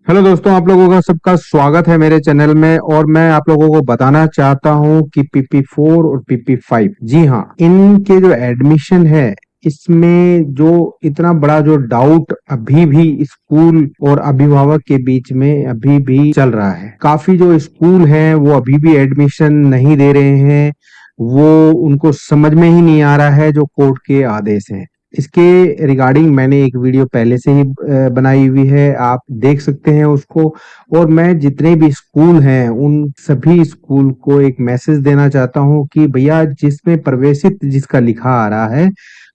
Hello दोस्तों, आप लोगों का सबका स्वागत है मेरे चैनल में। और मैं आप लोगों को बताना चाहता हूं कि PP4 और PP5, जी हाँ, इनके जो एडमिशन है इसमें जो इतना बड़ा जो डाउट अभी भी स्कूल और अभिभावक के बीच में अभी भी चल रहा है। काफी जो स्कूल हैं वो अभी भी एडमिशन नहीं दे रहे हैं। वो उनको समझ में ही नहीं आ रहा है जो कोर्ट के आदेश हैं। इसके रिगार्डिंग मैंने एक वीडियो पहले से ही बनाई हुई है, आप देख सकते हैं उसको। और मैं जितने भी स्कूल हैं उन सभी स्कूल को एक मैसेज देना चाहता हूं कि भैया, जिसमें प्रवेशित जिसका लिखा आ रहा है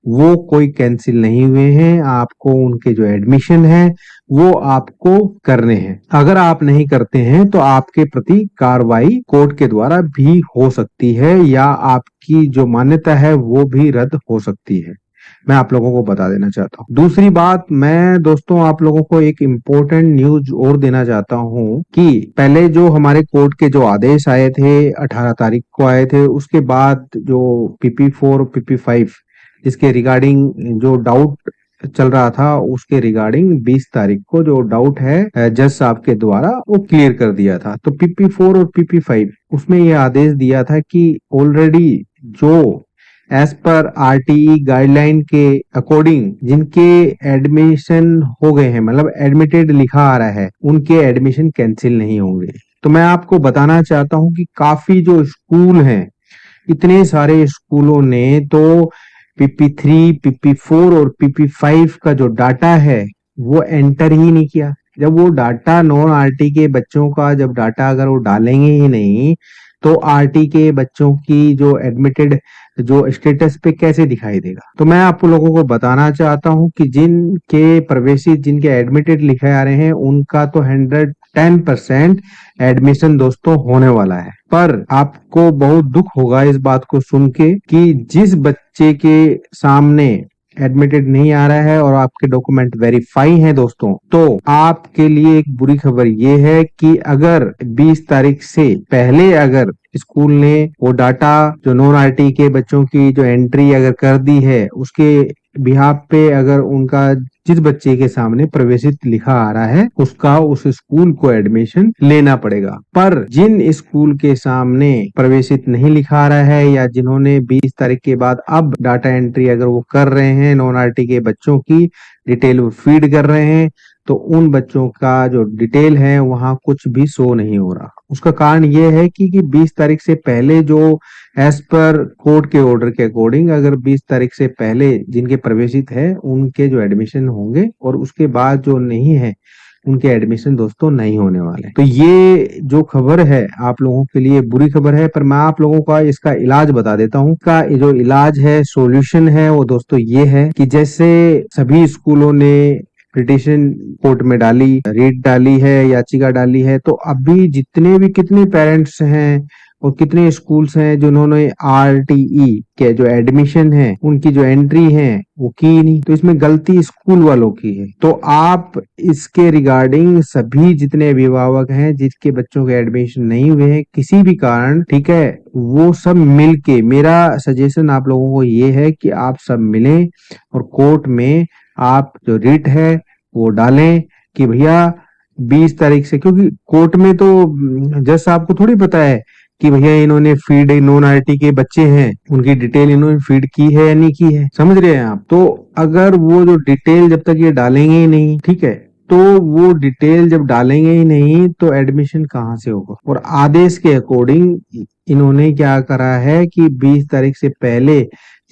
वो कोई कैंसिल नहीं हुए हैं। आपको उनके जो एडमिशन है वो आपको करने हैं। अगर आप नहीं करते हैं तो आपके प्रति कार्रवाई कोर्ट के द्वारा भी हो सकती है, या आपकी जो मान्यता है वो भी रद्द हो सकती है। मैं आप लोगों को बता देना चाहता हूँ। दूसरी बात, मैं दोस्तों आप लोगों को एक इम्पोर्टेंट न्यूज और देना चाहता हूँ कि पहले जो हमारे कोर्ट के जो आदेश आए थे 18 तारीख को आए थे, उसके बाद जो PP4 और PP5 इसके रिगार्डिंग जो डाउट चल रहा था उसके रिगार्डिंग 20 तारीख को जो डाउट है जज साहब के द्वारा वो क्लियर कर दिया था। तो PP4 और PP5 उसमें ये आदेश दिया था कि ऑलरेडी जो एज पर RTE गाइडलाइन के अकॉर्डिंग जिनके एडमिशन हो गए हैं, मतलब एडमिटेड लिखा आ रहा है, उनके एडमिशन कैंसिल नहीं होंगे। तो मैं आपको बताना चाहता हूं कि काफी जो स्कूल हैं, इतने सारे स्कूलों ने तो PP3, PP4 और PP5 का जो डाटा है वो एंटर ही नहीं किया। जब वो डाटा नॉन RT के बच्चों का जब डाटा अगर वो डालेंगे ही नहीं तो RT के बच्चों की जो एडमिटेड जो स्टेटस पे कैसे दिखाई देगा। तो मैं आप लोगों को बताना चाहता हूं कि जिनके प्रवेशित जिनके एडमिटेड लिखे आ रहे हैं उनका तो 110% एडमिशन दोस्तों होने वाला है। पर आपको बहुत दुख होगा इस बात को सुन के कि जिस बच्चे के सामने एडमिटेड नहीं आ रहा है और आपके डॉक्यूमेंट वेरीफाई हैं दोस्तों, तो आपके लिए एक बुरी खबर ये है कि अगर 20 तारीख से पहले अगर स्कूल ने वो डाटा जो नॉन RT के बच्चों की जो एंट्री अगर कर दी है उसके बिहाफ पे अगर उनका जिस बच्चे के सामने प्रवेशित लिखा आ रहा है उसका उस स्कूल को एडमिशन लेना पड़ेगा। पर जिन स्कूल के सामने प्रवेशित नहीं लिखा आ रहा है या जिन्होंने 20 तारीख के बाद अब डाटा एंट्री अगर वो कर रहे हैं नॉन RT के बच्चों की डिटेल वो फीड कर रहे हैं, तो उन बच्चों का जो डिटेल है वहां कुछ भी शो नहीं हो रहा। उसका कारण ये है कि 20 तारीख से पहले जो एज पर कोर्ट के ऑर्डर के अकॉर्डिंग अगर 20 तारीख से पहले जिनके प्रवेशित है उनके जो एडमिशन होंगे और उसके बाद जो नहीं है उनके एडमिशन दोस्तों नहीं होने वाले। तो ये जो खबर है आप लोगों के लिए बुरी खबर है, पर मैं आप लोगों का इसका इलाज बता देता हूँ। का जो इलाज है, सॉल्यूशन है, वो दोस्तों ये है कि जैसे सभी स्कूलों ने पिटीशन कोर्ट में डाली, रीट डाली है, याचिका डाली है, तो अभी जितने भी कितने पेरेंट्स हैं और कितने स्कूल्स हैं जिन्होंने RTE के जो एडमिशन है उनकी जो एंट्री है वो की ही नहीं, तो इसमें गलती स्कूल वालों की है। तो आप इसके रिगार्डिंग सभी जितने अभिभावक हैं जिसके बच्चों के एडमिशन नहीं हुए हैं किसी भी कारण, ठीक है, वो सब मिलके, मेरा सजेशन आप लोगों को ये है कि आप सब मिलें और कोर्ट में आप जो रिट है वो डालें कि भैया 20 तारीख से, क्योंकि कोर्ट में तो जज साहब को थोड़ी पता है कि भैया इन्होंने फीड नॉन RT के बच्चे हैं उनकी डिटेल इन्होंने फीड की है या नहीं की है, समझ रहे हैं आप। तो अगर वो जो डिटेल जब तक ये डालेंगे ही नहीं, ठीक है, तो वो डिटेल जब डालेंगे ही नहीं तो एडमिशन कहाँ से होगा। और आदेश के अकॉर्डिंग इन्होंने क्या करा है कि 20 तारीख से पहले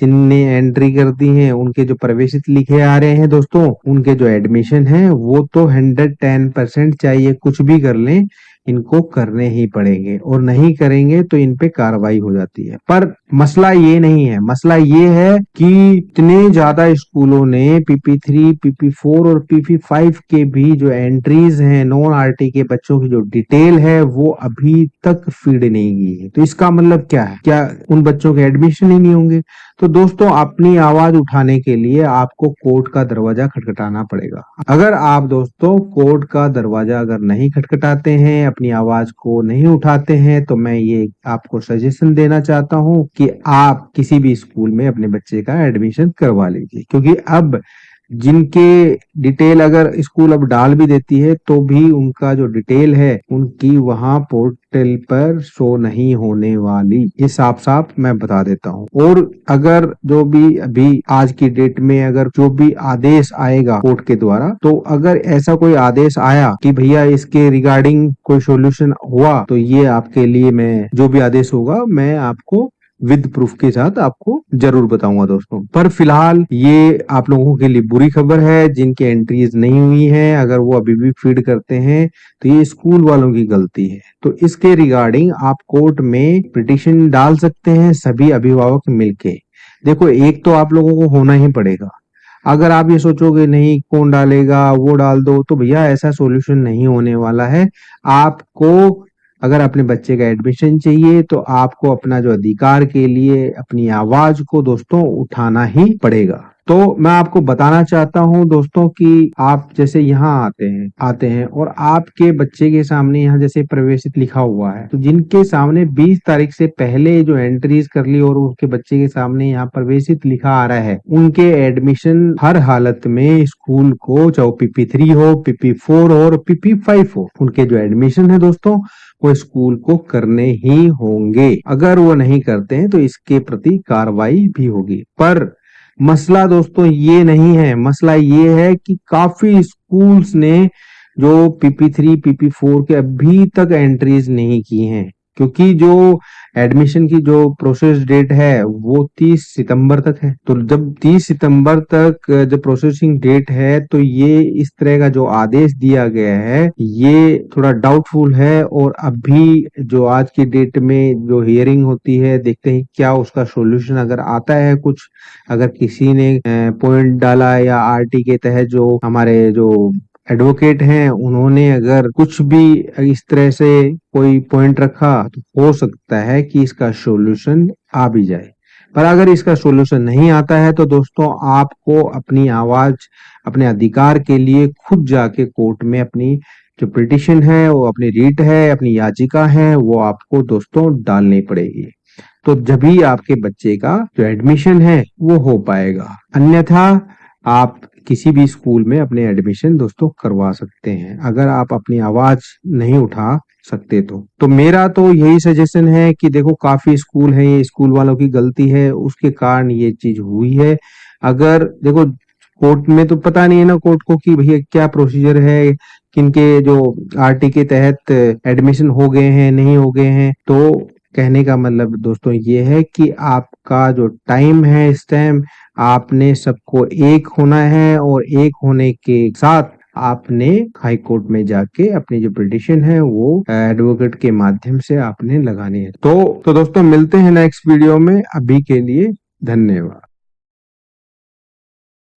जिनने एंट्री कर दी है उनके जो प्रवेशित लिखे आ रहे हैं दोस्तों, उनके जो एडमिशन है वो तो 110% चाहिए, कुछ भी कर लें इनको करने ही पड़ेंगे, और नहीं करेंगे तो इन पे कार्रवाई हो जाती है। पर मसला ये नहीं है, मसला ये है कि इतने ज्यादा स्कूलों ने PP3, PP4 और PP5 के भी जो एंट्रीज हैं नॉन RT के बच्चों की जो डिटेल है वो अभी तक फीड नहीं की है। तो इसका मतलब क्या है, क्या उन बच्चों के एडमिशन ही नहीं होंगे। तो दोस्तों अपनी आवाज उठाने के लिए आपको कोर्ट का दरवाजा खटखटाना पड़ेगा। अगर आप दोस्तों कोर्ट का दरवाजा अगर नहीं खटखटाते हैं, अपनी आवाज को नहीं उठाते हैं, तो मैं ये आपको सजेशन देना चाहता हूं कि आप किसी भी स्कूल में अपने बच्चे का एडमिशन करवा लीजिए, क्योंकि अब जिनके डिटेल अगर स्कूल अब डाल भी देती है तो भी उनका जो डिटेल है उनकी वहां पोर्टल पर शो नहीं होने वाली, ये साफ साफ मैं बता देता हूँ। और अगर जो भी अभी आज की डेट में अगर जो भी आदेश आएगा कोर्ट के द्वारा, तो अगर ऐसा कोई आदेश आया कि भैया इसके रिगार्डिंग कोई सॉल्यूशन हुआ, तो ये आपके लिए मैं जो भी आदेश होगा मैं आपको विद प्रूफ के साथ आपको जरूर बताऊंगा दोस्तों। पर फिलहाल ये आप लोगों के लिए बुरी खबर है, जिनकी एंट्रीज नहीं हुई हैं अगर वो अभी भी फीड करते हैं तो ये स्कूल वालों की गलती है। तो इसके रिगार्डिंग आप कोर्ट में पिटिशन डाल सकते हैं सभी अभिभावक मिलके। देखो, एक तो आप लोगों को होना ही पड़ेगा। अगर आप ये सोचोगे नहीं कौन डालेगा वो डाल दो, तो भैया ऐसा सॉल्यूशन नहीं होने वाला है। आपको अगर अपने बच्चे का एडमिशन चाहिए तो आपको अपना जो अधिकार के लिए अपनी आवाज को दोस्तों उठाना ही पड़ेगा। तो मैं आपको बताना चाहता हूं दोस्तों कि आप जैसे यहाँ आते हैं और आपके बच्चे के सामने यहाँ जैसे प्रवेशित लिखा हुआ है, तो जिनके सामने 20 तारीख से पहले जो एंट्रीज कर ली और उनके बच्चे के सामने यहाँ प्रवेशित लिखा आ रहा है, उनके एडमिशन हर हालत में स्कूल को, चाहे PP3 हो, PP4 हो और PP5 हो, उनके जो एडमिशन है दोस्तों वो स्कूल को करने ही होंगे। अगर वो नहीं करते हैं तो इसके प्रति कार्रवाई भी होगी। पर मसला दोस्तों ये नहीं है, मसला ये है कि काफी स्कूल्स ने जो PP3 PP4 के अभी तक एंट्रीज नहीं की हैं, क्योंकि जो एडमिशन की जो प्रोसेस डेट है वो 30 सितंबर तक है। तो जब 30 सितंबर तक जब प्रोसेसिंग डेट है, तो ये इस तरह का जो आदेश दिया गया है ये थोड़ा डाउटफुल है। और अभी जो आज की डेट में जो हियरिंग होती है, देखते हैं क्या उसका सॉल्यूशन अगर आता है कुछ। अगर किसी ने पॉइंट डाला या RT के तहत जो हमारे जो एडवोकेट हैं उन्होंने अगर कुछ भी इस तरह से कोई पॉइंट रखा, तो हो सकता है कि इसका सॉल्यूशन आ भी जाए। पर अगर इसका सॉल्यूशन नहीं आता है तो दोस्तों आपको अपनी आवाज, अपने अधिकार के लिए खुद जाके कोर्ट में अपनी जो पिटिशन है, वो अपनी रीट है, अपनी याचिका है, वो आपको दोस्तों डालनी पड़ेगी। तो जब ही आपके बच्चे का जो एडमिशन है वो हो पाएगा। अन्यथा आप किसी भी स्कूल में अपने एडमिशन दोस्तों करवा सकते हैं, अगर आप अपनी आवाज नहीं उठा सकते तो मेरा तो यही सजेशन है कि देखो, काफी स्कूल है, ये स्कूल वालों की गलती है, उसके कारण ये चीज हुई है। अगर देखो, कोर्ट में तो पता नहीं है ना कोर्ट को कि भैया क्या प्रोसीजर है, किनके जो RT के तहत एडमिशन हो गए हैं नहीं हो गए हैं। तो कहने का मतलब दोस्तों ये है कि आपका जो टाइम है, इस टाइम आपने सबको एक होना है और एक होने के साथ आपने हाई कोर्ट में जाके अपनी जो पिटिशन है वो एडवोकेट के माध्यम से आपने लगानी है। तो दोस्तों मिलते हैं नेक्स्ट वीडियो में। अभी के लिए धन्यवाद।